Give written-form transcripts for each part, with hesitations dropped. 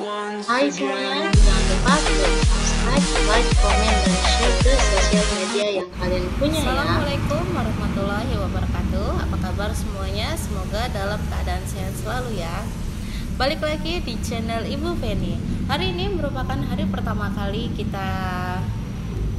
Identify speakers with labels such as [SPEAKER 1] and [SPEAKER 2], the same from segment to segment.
[SPEAKER 1] Hai semuanya, jangan lupa klik subscribe, like, komen, dan share ke sosial media yang kalian punya ya.
[SPEAKER 2] Assalamualaikum warahmatullahi wabarakatuh. Apa kabar semuanya? Semoga dalam keadaan sehat selalu ya. Balik lagi di channel Ibu Feni. Hari ini merupakan hari pertama kali kita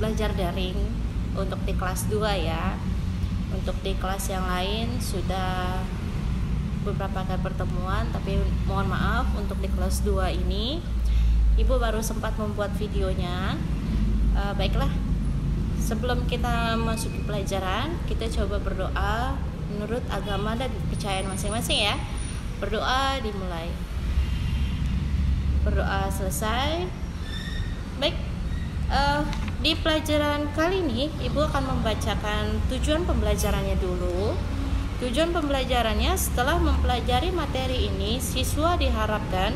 [SPEAKER 2] belajar daring untuk di kelas 2 ya. Untuk di kelas yang lain sudah beberapa kali pertemuan, tapi mohon maaf untuk di kelas 2 ini Ibu baru sempat membuat videonya. Baiklah, sebelum kita masuk ke pelajaran, kita coba berdoa menurut agama dan kepercayaan masing-masing ya. Berdoa dimulai. Berdoa selesai. Baik, di pelajaran kali ini Ibu akan membacakan tujuan pembelajarannya dulu. Tujuan pembelajarannya, setelah mempelajari materi ini, siswa diharapkan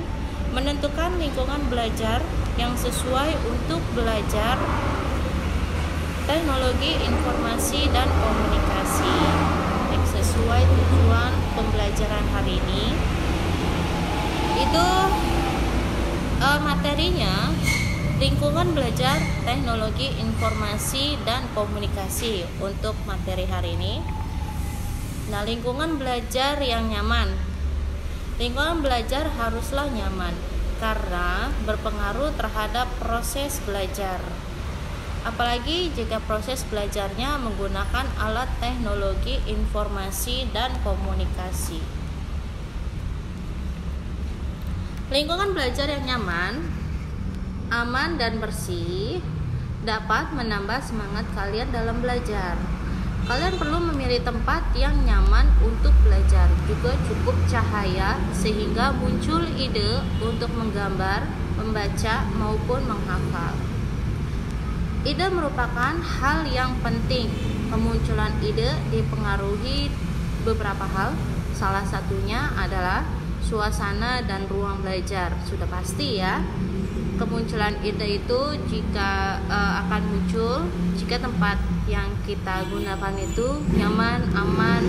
[SPEAKER 2] menentukan lingkungan belajar yang sesuai untuk belajar teknologi informasi dan komunikasi. Sesuai tujuan pembelajaran hari ini, itu materinya lingkungan belajar teknologi informasi dan komunikasi untuk materi hari ini. Nah, lingkungan belajar yang nyaman. Lingkungan belajar haruslah nyaman karena berpengaruh terhadap proses belajar. Apalagi jika proses belajarnya menggunakan alat teknologi informasi dan komunikasi. Lingkungan belajar yang nyaman, aman dan bersih dapat menambah semangat kalian dalam belajar. Kalian perlu memilih tempat yang nyaman untuk belajar, juga cukup cahaya sehingga muncul ide untuk menggambar, membaca maupun menghafal. Ide merupakan hal yang penting. Kemunculan ide dipengaruhi beberapa hal. Salah satunya adalah suasana dan ruang belajar. Sudah pasti ya. Kemunculan ide itu jika akan muncul jika tempat yang kita gunakan itu nyaman, aman,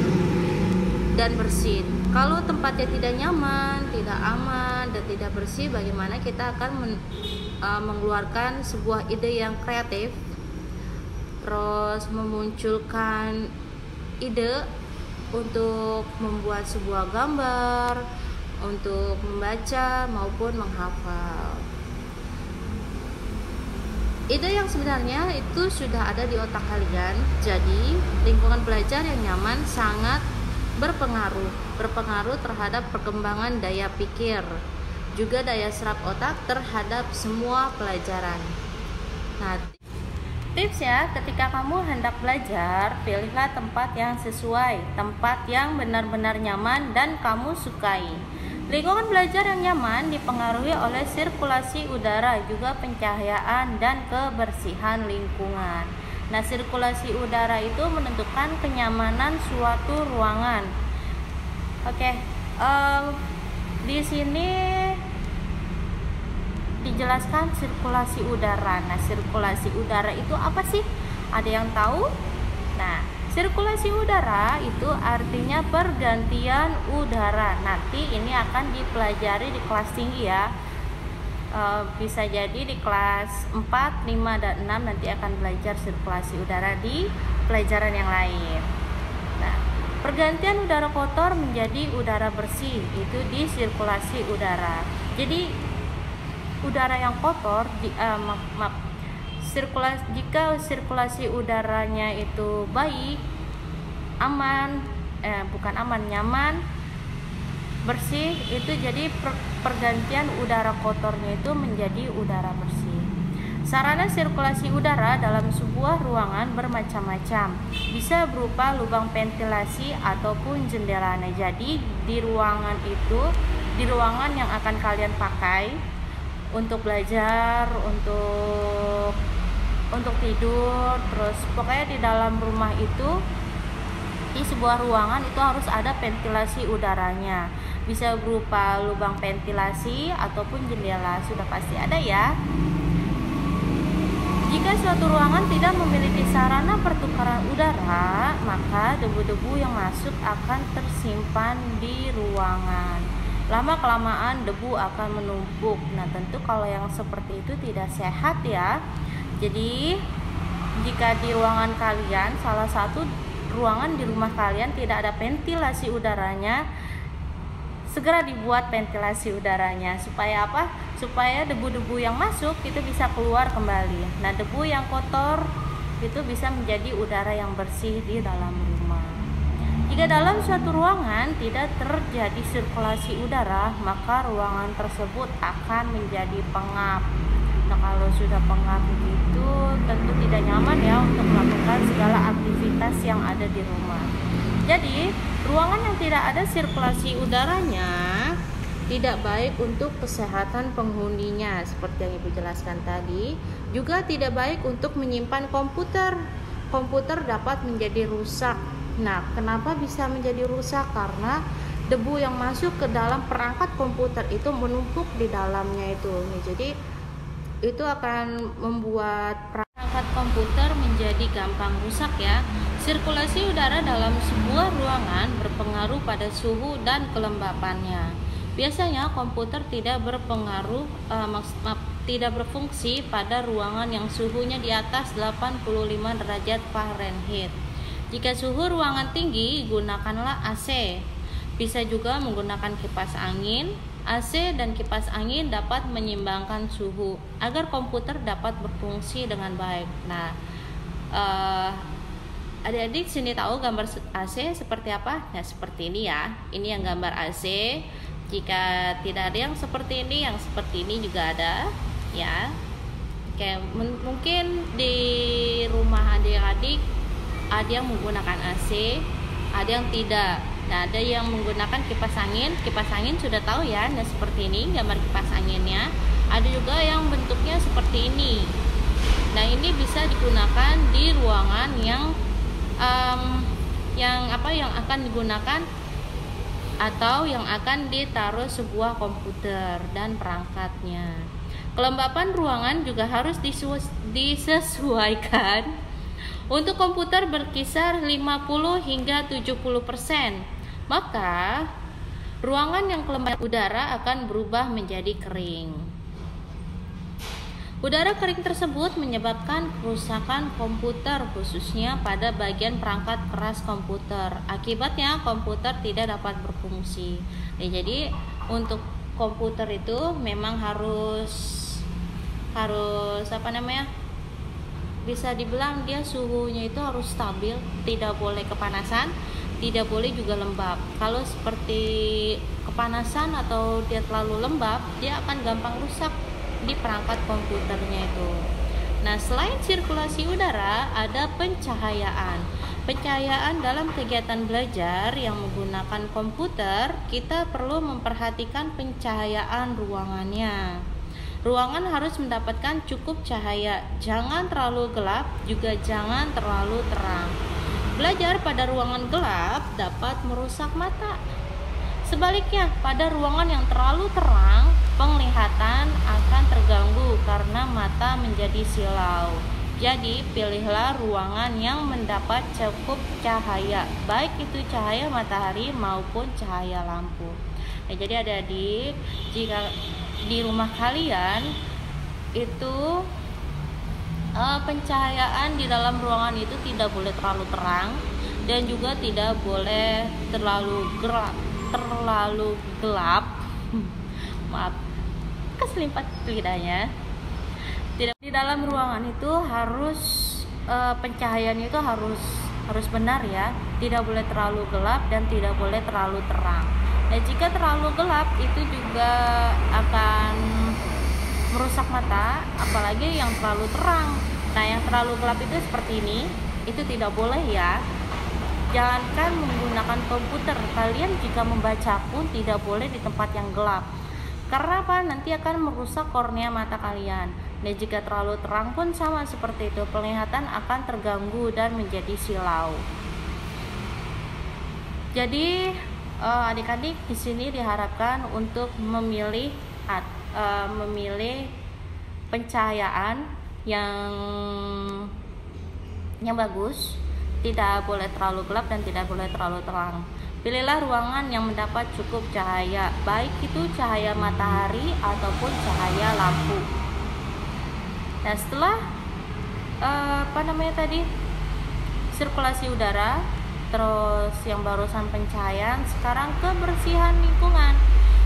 [SPEAKER 2] dan bersih. Kalau tempatnya tidak nyaman, tidak aman, dan tidak bersih, bagaimana kita akan mengeluarkan sebuah ide yang kreatif, terus memunculkan ide untuk membuat sebuah gambar, untuk membaca maupun menghafal. Ide yang sebenarnya itu sudah ada di otak kalian. Jadi, lingkungan belajar yang nyaman sangat berpengaruh terhadap perkembangan daya pikir, juga daya serap otak terhadap semua pelajaran. Nah, tips ya, ketika kamu hendak belajar, pilihlah tempat yang sesuai, tempat yang benar-benar nyaman dan kamu sukai. Lingkungan belajar yang nyaman dipengaruhi oleh sirkulasi udara, juga pencahayaan dan kebersihan lingkungan. Nah, sirkulasi udara itu menentukan kenyamanan suatu ruangan. Oke, di sini dijelaskan sirkulasi udara. Nah, sirkulasi udara itu apa sih? Ada yang tahu? Nah, sirkulasi udara itu artinya pergantian udara. Nanti ini akan dipelajari di kelas tinggi ya. Bisa jadi di kelas 4, 5, dan 6 nanti akan belajar sirkulasi udara di pelajaran yang lain. Nah, pergantian udara kotor menjadi udara bersih itu di sirkulasi udara. Jadi udara yang kotor jika sirkulasi udaranya itu baik, nyaman, bersih, itu jadi pergantian udara kotornya itu menjadi udara bersih. Sarana sirkulasi udara dalam sebuah ruangan bermacam-macam. Bisa berupa lubang ventilasi ataupun jendela. Nah, jadi di ruangan yang akan kalian pakai untuk belajar, untuk tidur, terus pokoknya di dalam rumah itu, di sebuah ruangan itu harus ada ventilasi udaranya. Bisa berupa lubang ventilasi ataupun jendela, sudah pasti ada ya. Jika suatu ruangan tidak memiliki sarana pertukaran udara, maka debu-debu yang masuk akan tersimpan di ruangan. lama-kelamaan debu akan menumpuk. Nah, tentu kalau yang seperti itu tidak sehat ya. Jadi, jika di ruangan kalian, salah satu ruangan di rumah kalian tidak ada ventilasi udaranya, segera dibuat ventilasi udaranya. Supaya apa? Supaya debu-debu yang masuk itu bisa keluar kembali. Nah, debu yang kotor itu bisa menjadi udara yang bersih di dalam rumah. Jika dalam suatu ruangan tidak terjadi sirkulasi udara, maka ruangan tersebut akan menjadi pengap. Nah, kalau sudah pengap begitu, tentu tidak nyaman ya untuk melakukan segala aktivitas yang ada di rumah. Jadi, ruangan yang tidak ada sirkulasi udaranya tidak baik untuk kesehatan penghuninya, seperti yang Ibu jelaskan tadi. Juga tidak baik untuk menyimpan komputer. Komputer dapat menjadi rusak. Nah, kenapa bisa menjadi rusak? Karena debu yang masuk ke dalam perangkat komputer itu menumpuk di dalamnya itu. Nih, jadi itu akan membuat perangkat komputer menjadi gampang rusak ya. Sirkulasi udara dalam sebuah ruangan berpengaruh pada suhu dan kelembapannya. Biasanya komputer tidak tidak berfungsi pada ruangan yang suhunya di atas 85 derajat Fahrenheit. Jika suhu ruangan tinggi, gunakanlah AC. Bisa juga menggunakan kipas angin. AC dan kipas angin dapat menyeimbangkan suhu agar komputer dapat berfungsi dengan baik. Nah, adik-adik sini tahu gambar AC seperti apa? Nah, seperti ini ya. Ini yang gambar AC. Jika tidak ada yang seperti ini, yang seperti ini juga ada ya. Oke, mungkin di rumah adik-adik ada yang menggunakan AC, ada yang tidak. Nah, ada yang menggunakan kipas angin. Kipas angin sudah tahu ya. Nah, seperti ini gambar kipas anginnya. Ada juga yang bentuknya seperti ini. Nah, ini bisa digunakan di ruangan yang akan digunakan atau yang akan ditaruh sebuah komputer dan perangkatnya. Kelembapan ruangan juga harus disesuaikan. Untuk komputer berkisar 50 hingga 70%, maka ruangan yang kelembapan udara akan berubah menjadi kering. Udara kering tersebut menyebabkan kerusakan komputer, khususnya pada bagian perangkat keras komputer. Akibatnya komputer tidak dapat berfungsi. Jadi untuk komputer itu memang harus bisa dibilang dia suhunya itu harus stabil, tidak boleh kepanasan, tidak boleh juga lembab. Kalau seperti kepanasan atau dia terlalu lembab, dia akan gampang rusak di perangkat komputernya itu. Nah, selain sirkulasi udara, ada pencahayaan. Pencahayaan dalam kegiatan belajar yang menggunakan komputer, kita perlu memperhatikan pencahayaan ruangannya. Ruangan harus mendapatkan cukup cahaya, jangan terlalu gelap, juga jangan terlalu terang. Belajar pada ruangan gelap dapat merusak mata. Sebaliknya, pada ruangan yang terlalu terang, penglihatan akan terganggu karena mata menjadi silau. Jadi, pilihlah ruangan yang mendapat cukup cahaya, baik itu cahaya matahari maupun cahaya lampu. Jadi adik-adik, jika di rumah kalian itu pencahayaan di dalam ruangan itu tidak boleh terlalu terang dan juga tidak boleh terlalu gelap. Maaf, keselimpat lidahnya. Di dalam ruangan itu harus pencahayaannya itu harus benar ya, tidak boleh terlalu gelap dan tidak boleh terlalu terang. Nah, jika terlalu gelap itu juga akan merusak mata, apalagi yang terlalu terang. Nah, yang terlalu gelap itu seperti ini, itu tidak boleh ya. Jangankan menggunakan komputer, kalian jika membaca pun tidak boleh di tempat yang gelap. Karena apa? Nanti akan merusak kornea mata kalian. Dan jika terlalu terang pun sama seperti itu, penglihatan akan terganggu dan menjadi silau. Jadi adik-adik di sini diharapkan untuk memilih pencahayaan yang bagus, tidak boleh terlalu gelap dan tidak boleh terlalu terang. Pilihlah ruangan yang mendapat cukup cahaya, baik itu cahaya matahari ataupun cahaya lampu. Nah, setelah sirkulasi udara, terus yang barusan pencahayaan, sekarang kebersihan lingkungan.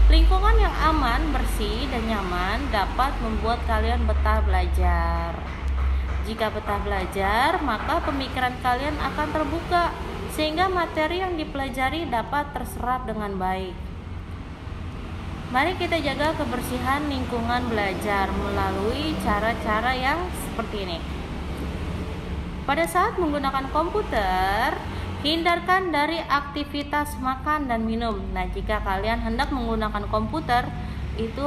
[SPEAKER 2] Lingkungan yang aman, bersih, dan nyaman dapat membuat kalian betah belajar. Jika betah belajar, maka pemikiran kalian akan terbuka, sehingga materi yang dipelajari dapat terserap dengan baik. Mari kita jaga kebersihan lingkungan belajar melalui cara-cara yang seperti ini. Pada saat menggunakan komputer, hindarkan dari aktivitas makan dan minum. Nah, jika kalian hendak menggunakan komputer, itu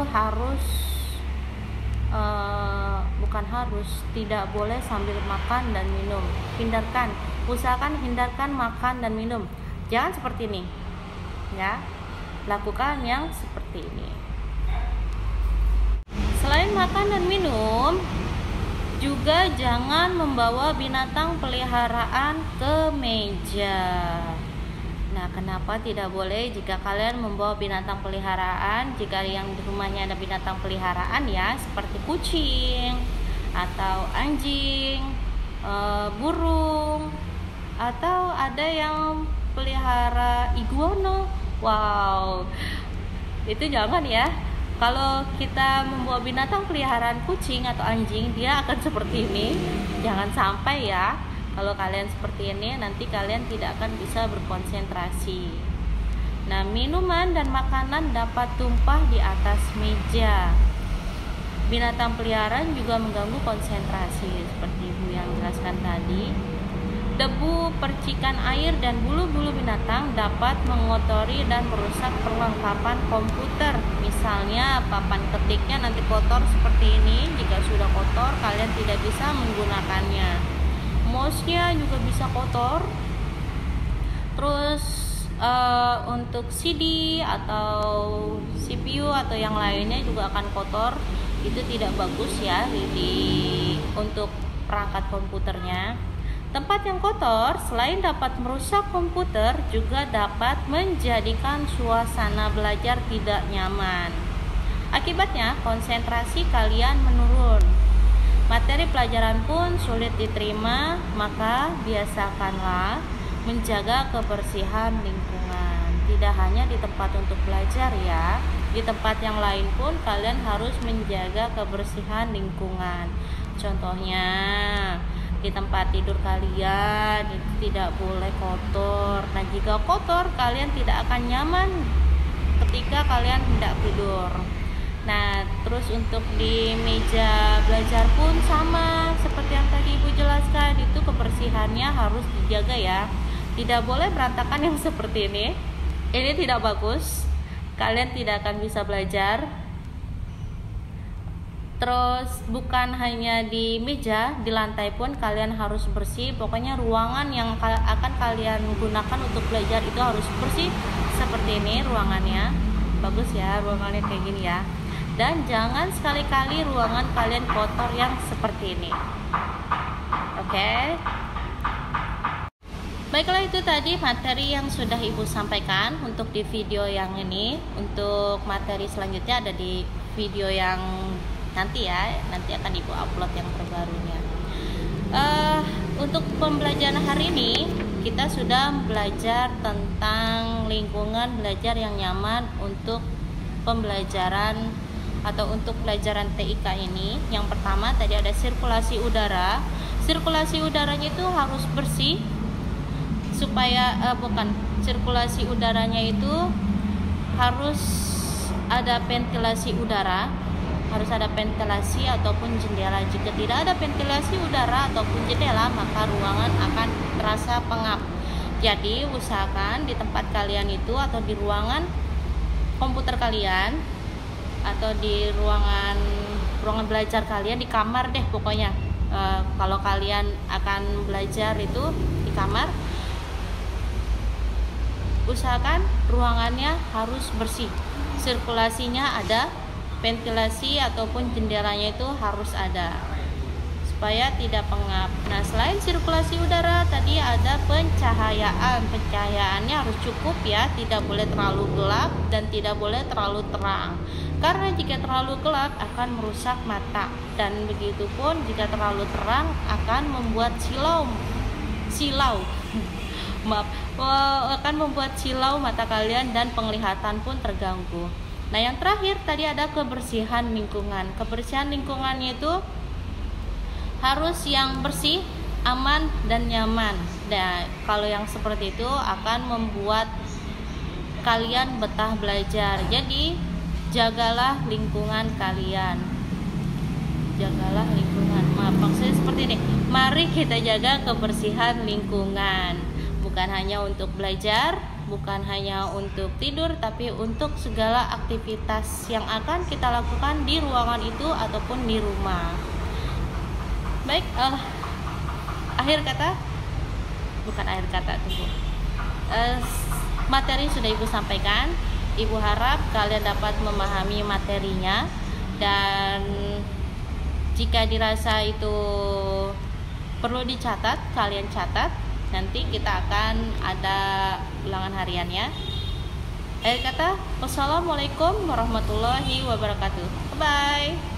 [SPEAKER 2] tidak boleh sambil makan dan minum. Usahakan hindarkan makan dan minum. Jangan seperti ini, ya. Lakukan yang seperti ini. Selain makan dan minum, juga jangan membawa binatang peliharaan ke meja. Nah, kenapa tidak boleh jika kalian membawa binatang peliharaan? Jika yang di rumahnya ada binatang peliharaan, ya, seperti kucing atau anjing, burung, atau ada yang pelihara iguana. Wow, itu jangan ya. Kalau kita membawa binatang peliharaan kucing atau anjing, dia akan seperti ini. Jangan sampai ya. Kalau kalian seperti ini, nanti kalian tidak akan bisa berkonsentrasi. Nah, minuman dan makanan dapat tumpah di atas meja. Binatang peliharaan juga mengganggu konsentrasi, seperti Ibu yang jelaskan tadi. Debu, percikan air, dan bulu-bulu binatang dapat mengotori dan merusak perlengkapan komputer. Misalnya papan ketiknya nanti kotor seperti ini. Jika sudah kotor, kalian tidak bisa menggunakannya. Mouse-nya juga bisa kotor. Terus untuk CD atau CPU atau yang lainnya juga akan kotor. Itu tidak bagus ya untuk perangkat komputernya. Tempat yang kotor selain dapat merusak komputer, juga dapat menjadikan suasana belajar tidak nyaman. Akibatnya, konsentrasi kalian menurun. Materi pelajaran pun sulit diterima, maka biasakanlah menjaga kebersihan lingkungan. Tidak hanya di tempat untuk belajar ya, di tempat yang lain pun kalian harus menjaga kebersihan lingkungan. Contohnya, di tempat tidur kalian itu tidak boleh kotor. Nah, jika kotor, kalian tidak akan nyaman ketika kalian hendak tidur. Nah, terus untuk di meja belajar pun sama seperti yang tadi Ibu jelaskan, itu kebersihannya harus dijaga ya. Tidak boleh berantakan yang seperti ini. Ini tidak bagus. Kalian tidak akan bisa belajar. Terus bukan hanya di meja, di lantai pun kalian harus bersih. Pokoknya ruangan yang akan kalian gunakan untuk belajar itu harus bersih. Seperti ini ruangannya. Bagus ya ruangannya kayak gini ya. Dan jangan sekali-kali ruangan kalian kotor yang seperti ini. Oke. Baiklah, itu tadi materi yang sudah Ibu sampaikan untuk di video yang ini. Untuk materi selanjutnya ada di video yang nanti ya, nanti akan Ibu upload yang terbarunya. Untuk pembelajaran hari ini kita sudah belajar tentang lingkungan belajar yang nyaman untuk pembelajaran atau untuk pelajaran TIK ini. Yang pertama tadi ada sirkulasi udara. Sirkulasi udaranya itu harus bersih supaya sirkulasi udaranya itu harus ada ventilasi udara. Harus ada ventilasi ataupun jendela. Jika tidak ada ventilasi udara ataupun jendela, maka ruangan akan terasa pengap. Jadi usahakan di tempat kalian itu atau di ruangan komputer kalian atau di ruangan belajar kalian, di kamar deh pokoknya. Kalau kalian akan belajar itu di kamar, usahakan ruangannya harus bersih. Sirkulasinya ada, ventilasi ataupun jendelanya itu harus ada. supaya tidak pengap. Nah, selain sirkulasi udara, tadi ada pencahayaan. Pencahayaannya harus cukup ya, tidak boleh terlalu gelap dan tidak boleh terlalu terang. Karena jika terlalu gelap akan merusak mata, dan begitupun jika terlalu terang akan membuat silau akan membuat silau mata kalian dan penglihatan pun terganggu. Nah, yang terakhir tadi ada kebersihan lingkungan. Kebersihan lingkungannya itu harus yang bersih, aman, dan nyaman. Nah, kalau yang seperti itu akan membuat kalian betah belajar. Jadi, jagalah lingkungan kalian. Jagalah lingkungan. Maksudnya seperti ini. Mari kita jaga kebersihan lingkungan. Bukan hanya untuk belajar, bukan hanya untuk tidur, tapi untuk segala aktivitas yang akan kita lakukan di ruangan itu ataupun di rumah. Baik, materi sudah Ibu sampaikan. Ibu harap kalian dapat memahami materinya, dan jika dirasa itu perlu dicatat, kalian catat. Nanti kita akan ada ulangan hariannya. Akhir kata, wassalamualaikum warahmatullahi wabarakatuh. Bye.